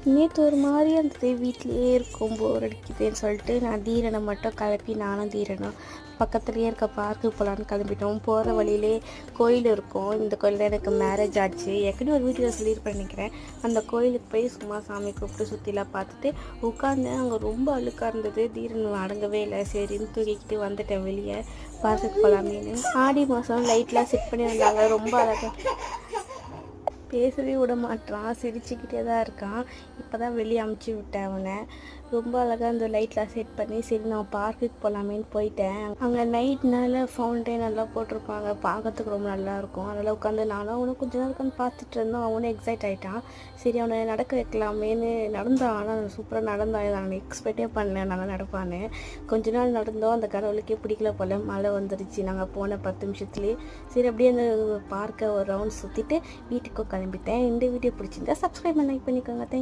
நேற்று ஒரு மாதிரி அந்த வீட்டிலையே இருக்கும் போர் அடிக்குதுன்னு சொல்லிட்டு நான் தீரனை மட்டும் கிளப்பி நானும் தீரனும் பக்கத்துலேயே இருக்க பார்க்கு போகலான்னு கிளம்பிட்டோம். போகிற வழியிலே கோயில் இருக்கும். இந்த கோயிலில் எனக்கு மேரேஜ் ஆச்சு. ஏற்கனவே ஒரு வீட்டில் சொல்லியிருப்பேன் நினைக்கிறேன். அந்த கோயிலுக்கு போய் சும்மா சாமி கூப்பிட்டு சுற்றிலாம் பார்த்துட்டு உட்காந்தேன். அங்கே ரொம்ப அழுக்காக இருந்தது. தீரன் அடங்கவே இல்லை. சரின்னு தூக்கிக்கிட்டு வந்துட்டேன் வெளியே பார்க்குக்கு போகலாமேன்னு. ஆடி மாதம் லைட்லாம் செட் பண்ணியிருந்தாங்க. ரொம்ப அழகாக பேசவே விட மாட்டான், சிரிச்சுக்கிட்டே தான் இருக்கான். இப்போ தான் வெளியே அமுச்சு விட்டேன் அவனை. ரொம்ப அழகாக அந்த லைட்லாம் செட் பண்ணி சரி நான் பார்க்குக்கு போகலாமேன்னு போயிட்டேன். அங்கே நைட்னால ஃபவுண்டைன் எல்லாம் போட்டிருப்பாங்க, பார்க்கறதுக்கு ரொம்ப நல்லாயிருக்கும். அதனால் உட்காந்து நானும் அவனும் கொஞ்ச நேரம் உட்காந்து பார்த்துட்டு இருந்தோம். அவனும் எக்ஸைட் ஆகிட்டான். சரி அவனை நடக்க வைக்கலாமேன்னு நடந்தான். ஆனால் சூப்பராக நடந்தான். நான் எக்ஸ்பெக்டே பண்ணல நல்லா நடப்பான்னு. கொஞ்ச நாள் நடந்தோம். அந்த கடவுளுக்கே பிடிக்கல போல், மழை வந்துருச்சு. நாங்கள் போன 10 நிமிஷத்துலேயே சரி அப்படியே அந்த பார்க்கை ஒரு ரவுண்ட் சுற்றிட்டு வீட்டுக்கு கிளம்பிட்டேன். இந்த வீடியோ பிடிச்சிருந்தா சப்ஸ்கிரைப் பண்ணி பண்ணிக்கோங்க.